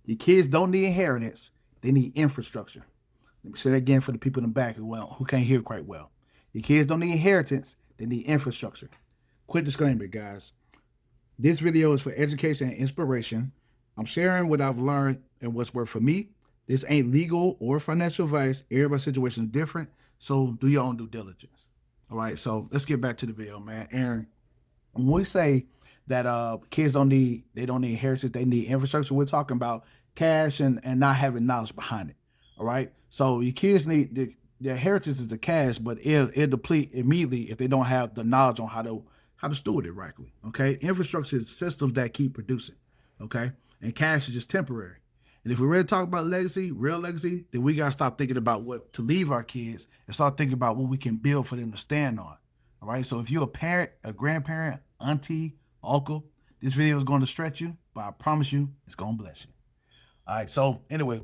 Your kids don't need inheritance. They need infrastructure. Let me say that again for the people in the back who can't hear quite well. Your kids don't need inheritance. They need infrastructure. Quick disclaimer, guys. This video is for education and inspiration. I'm sharing what I've learned and what's worked for me. This ain't legal or financial advice. Everybody's situation is different, so do your own due diligence. All right, so let's get back to the video, man. Aaron, when we say that kids don't need inheritance, they need infrastructure, we're talking about cash and not having knowledge behind it. All right, so your kids need the inheritance is the cash, but it'll deplete immediately if they don't have the knowledge on how to steward it rightly. Okay, infrastructure is systems that keep producing. Okay, and cash is just temporary. And if we really talk about legacy, real legacy, then we gotta stop thinking about what to leave our kids and start thinking about what we can build for them to stand on. All right. So if you're a parent, a grandparent, auntie, uncle, this video is going to stretch you, but I promise you, it's going to bless you. All right. So anyway,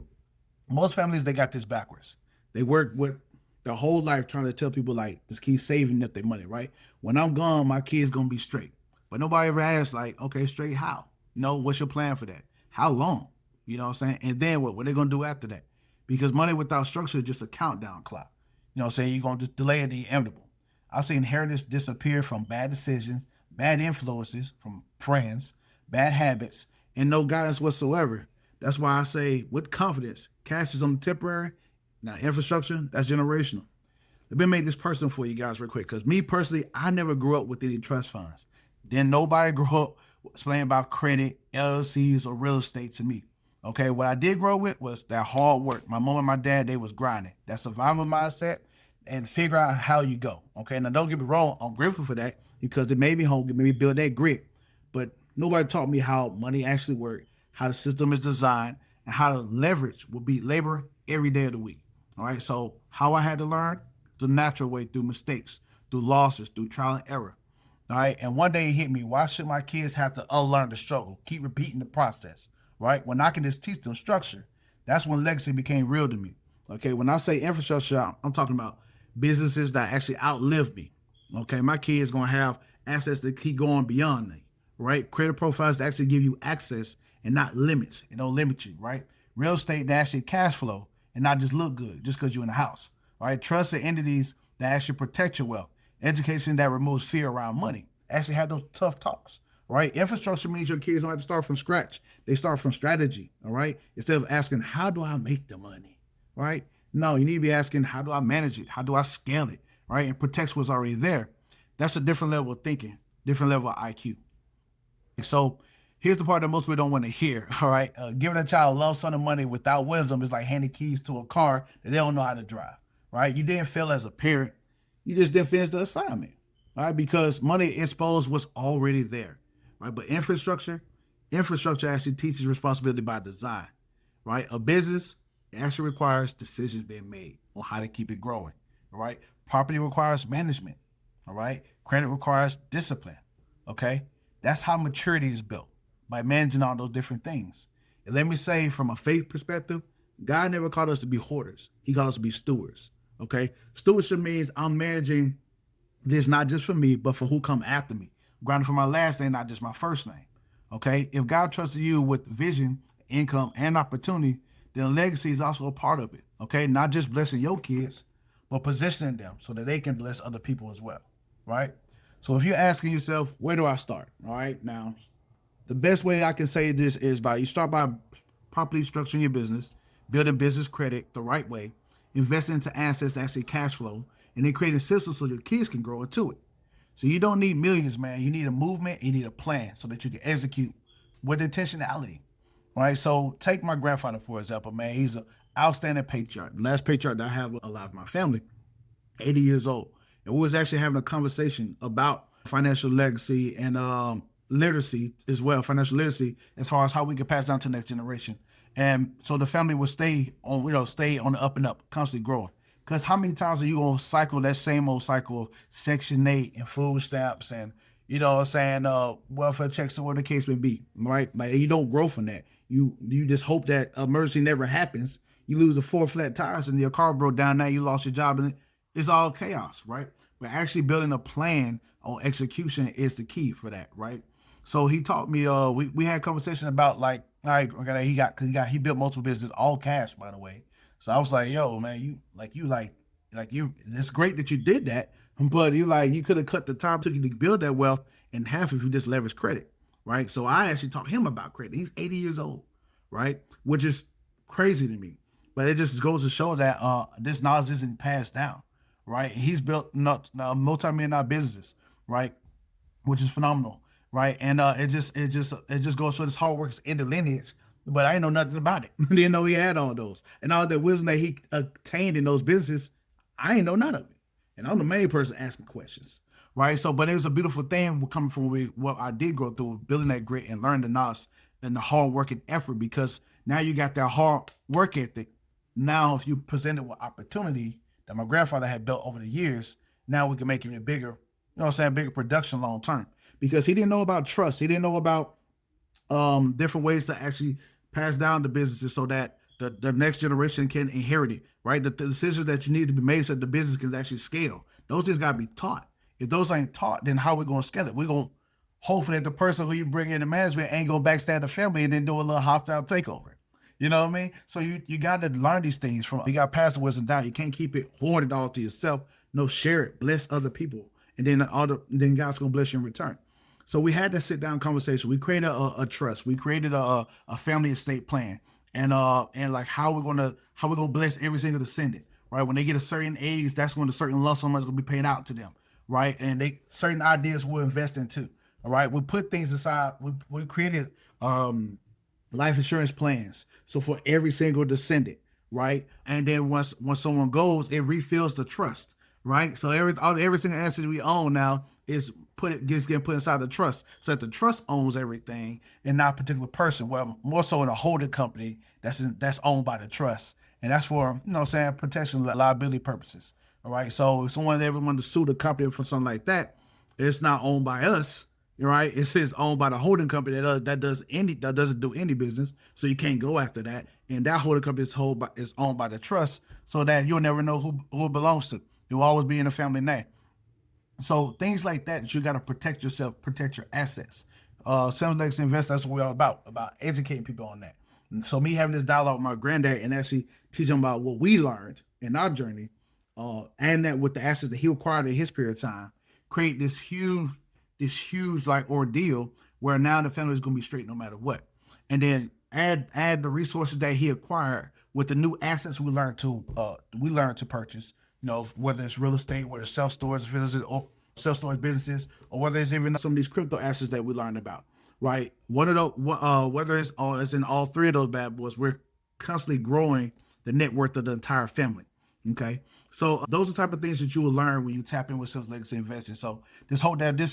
most families, they got this backwards. They work with their whole life trying to tell people like, just keep saving up their money, right? When I'm gone, my kid's going to be straight. But nobody ever asks like, okay, straight how? You know, what's your plan for that? How long? You know what I'm saying? And then what are they going to do after that? Because money without structure is just a countdown clock. You know what I'm saying? You're going to just delay the inevitable. I've seen inheritance disappear from bad decisions, bad influences from friends, bad habits, and no guidance whatsoever. That's why I say with confidence, cash is on the temporary. Now infrastructure, that's generational. Let me make this personal for you guys real quick. Because me personally, I never grew up with any trust funds. Then nobody grew up explaining about credit, LLCs, or real estate to me. Okay, what I did grow with was that hard work. My mom and my dad, they was grinding. That survival mindset and figure out how you go. Okay, now don't get me wrong, I'm grateful for that because it made me home, it made me build that grit. But nobody taught me how money actually works, how the system is designed, and how to leverage will beat labor every day of the week. All right, so how I had to learn the natural way through mistakes, through losses, through trial and error. All right, and one day it hit me, why should my kids have to unlearn the struggle, keep repeating the process? Right? When I can just teach them structure, that's when legacy became real to me. Okay, when I say infrastructure, I'm talking about businesses that actually outlive me. Okay, my kids gonna have assets that keep going beyond me. Right? Credit profiles that actually give you access and not limits. It don't limit you. Right? Real estate that actually cash flow and not just look good just because you're in the house. Right? Trusted entities that actually protect your wealth. Education that removes fear around money. Actually have those tough talks. Right? Infrastructure means your kids don't have to start from scratch. They start from strategy. All right. Instead of asking, how do I make the money? Right? No, you need to be asking, how do I manage it? How do I scale it? Right? And protect what's already there. That's a different level of thinking, different level of IQ. So here's the part that most people don't want to hear. All right. Giving a child a lump sum of money without wisdom is like handing keys to a car that they don't know how to drive. Right? You didn't fail as a parent. You just didn't finish the assignment. All right. Because money exposed what's already there. Right? But infrastructure actually teaches responsibility by design, right? A business actually requires decisions being made on how to keep it growing, all right? Property requires management, all right? Credit requires discipline, okay? That's how maturity is built, by managing all those different things. And let me say, from a faith perspective, God never called us to be hoarders. He called us to be stewards, okay? Stewardship means I'm managing this not just for me, but for who come after me. Grounded for my last name, not just my first name. Okay, if God trusted you with vision, income, and opportunity, then legacy is also a part of it. Okay, not just blessing your kids, but positioning them so that they can bless other people as well. Right? So if you're asking yourself, where do I start? All right, now, the best way I can say this is you start by properly structuring your business, building business credit the right way, investing into assets that actually cash flow, and then creating systems so your kids can grow into it. So you don't need millions, man. You need a movement. You need a plan so that you can execute with intentionality, right? So take my grandfather, for example, man. He's an outstanding patriarch. The last patriarch that I have alive in my family, 80 years old. And we was actually having a conversation about financial legacy and literacy as well, financial literacy, as far as how we can pass down to the next generation. And so the family would stay on the up and up, constantly growing. Because how many times are you going to cycle that same old cycle of Section 8 and food stamps and, you know what I'm saying, welfare checks or whatever the case may be, right? Like, you don't grow from that. You just hope that emergency never happens. You lose the 4 flat tires and your car broke down. Now you lost your job and it's all chaos, right? But actually building a plan on execution is the key for that, right? So he taught me. We had a conversation about like okay, he built multiple businesses, all cash, by the way. So I was like, yo, man, you it's great that you did that, but you could have cut the time took you to build that wealth in half if you just leverage credit, right? So I actually taught him about credit. He's 80 years old, right? Which is crazy to me, but it just goes to show that this knowledge isn't passed down, right? He's built not multi-million dollar businesses, right? Which is phenomenal, right? And it just goes to show this hard work is in the lineage. But I didn't know nothing about it. Didn't know he had all those and all that wisdom that he attained in those businesses. I didn't know none of it, and I'm the main person asking questions, right? So, but it was a beautiful thing coming from what I did go through, building that grit and learning the knowledge and the hard work and effort. Because now you got that hard work ethic. Now, if you presented with opportunity that my grandfather had built over the years, now we can make him a bigger, what I'm saying, bigger production long term. Because he didn't know about trust. He didn't know about different ways to actually pass down the businesses so that the next generation can inherit it, right? The decisions that you need to be made so that the business can actually scale. Those things got to be taught. If those ain't taught, then how are we going to scale it? We're going to hopefully that the person who you bring in the management ain't going to backstab the family and then do a little hostile takeover. You know what I mean? So you got to learn these things from. You got to pass the wisdom down. You can't keep it hoarded all to yourself. No, share it. Bless other people, and then God's gonna bless you in return. So we had that sit down conversation. We created a trust. We created a family estate plan, and like how we're gonna bless every single descendant. Right when they get a certain age, that's when a certain lump sum is gonna be paid out to them. Right, and they certain ideas we'll invest into. All right, we put things aside. We created life insurance plans. So for every single descendant, right? And then once someone goes, it refills the trust, right? So every single asset we own now is gets getting put inside the trust, so that the trust owns everything and not a particular person. Well, more so in a holding company that's owned by the trust, and that's for protection liability purposes. All right. So if someone ever wanted to sue the company for something like that, it's not owned by us, right? It's owned by the holding company that doesn't do any business, so you can't go after that. And that holding company is owned by the trust, so that you'll never know who it belongs to. It will always be in a family name. So things like that you got to protect yourself, protect your assets. Some legacy invest. That's what we're all about educating people on that. And so me having this dialogue with my granddad and actually teaching him about what we learned in our journey, and that with the assets that he acquired in his period of time, create this huge like ordeal where now the family is going to be straight no matter what, and then add the resources that he acquired with the new assets we learned to purchase. Whether it's real estate, whether it's self-storage businesses or self-storage businesses, or whether it's even some of these crypto assets that we learned about, right? One of those, whether it's in all three of those bad boys, we're constantly growing the net worth of the entire family. Okay, so those are the type of things that you will learn when you tap in with Sales Legacy Investing. So this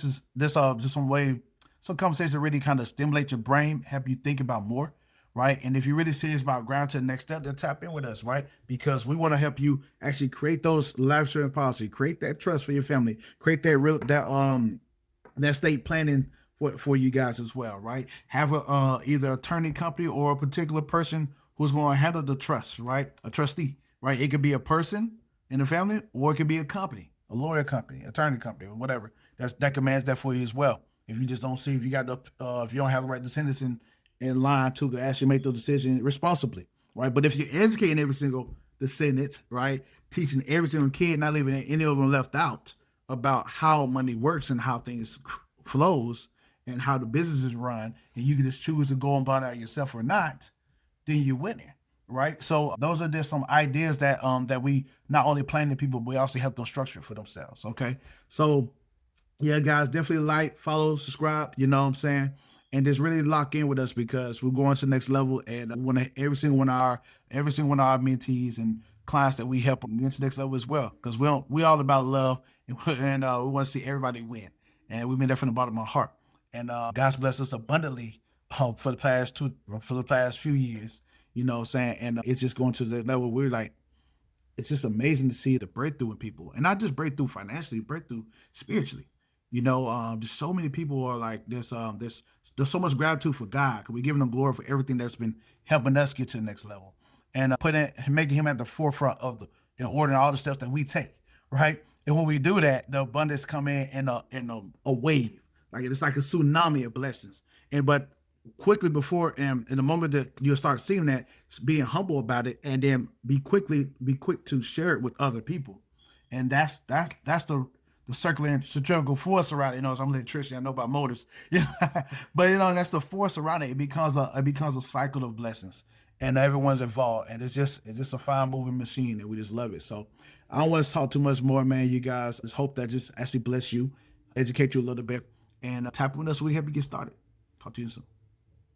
is just some conversation that really kind of stimulate your brain, help you think about more, right? And if you're really serious about ground to the next step, then tap in with us, right? Because we want to help you actually create those life insurance policy, create that trust for your family, create that estate planning for you guys as well, right? Have a either attorney company or a particular person who's going to handle the trust, right? A trustee, right? It could be a person in the family, or it could be a company, a lawyer company, attorney company, or whatever. That commands that for you as well. If you just don't see, if you got if you don't have the right descendants in line to actually make those decisions responsibly, right? But if you're educating every single descendant, right, teaching every single kid, not leaving any of them left out about how money works and how things flows and how the business is run, and you can just choose to go and buy that yourself or not, then you're winning, right? So those are just some ideas that we not only plan to people, but we also help them structure for themselves. Okay, so yeah, guys, definitely like, follow, subscribe. You know what I'm saying? And just really lock in with us because we're going to the next level, and we want to every single one of our mentees and clients that we help them get to the next level as well. Because we all about love, and we want to see everybody win. And we've been there from the bottom of my heart. And God's blessed us abundantly for the past few years. You know what I'm saying? And it's just going to the level we're like, it's just amazing to see the breakthrough in people, and not just breakthrough financially, breakthrough spiritually. Just so many people are like there's so much gratitude for God because we're giving them glory for everything that's been helping us get to the next level, and making Him at the forefront of in ordering all the steps that we take, right? And when we do that, the abundance come in a wave. Like it's like a tsunami of blessings. And but quickly before and in the moment that you'll start seeing that, being humble about it, and then be quick to share it with other people. And that's the circular and centrifugal force around it. You know, so I'm an electrician. I know about motors. Yeah, but that's the force around it. It becomes a cycle of blessings, and everyone's involved, and it's just a fine moving machine, and we just love it. So I don't want to talk too much more, man. You guys, just hope that just actually bless you, educate you a little bit, and tap with us. We help you get started. Talk to you soon.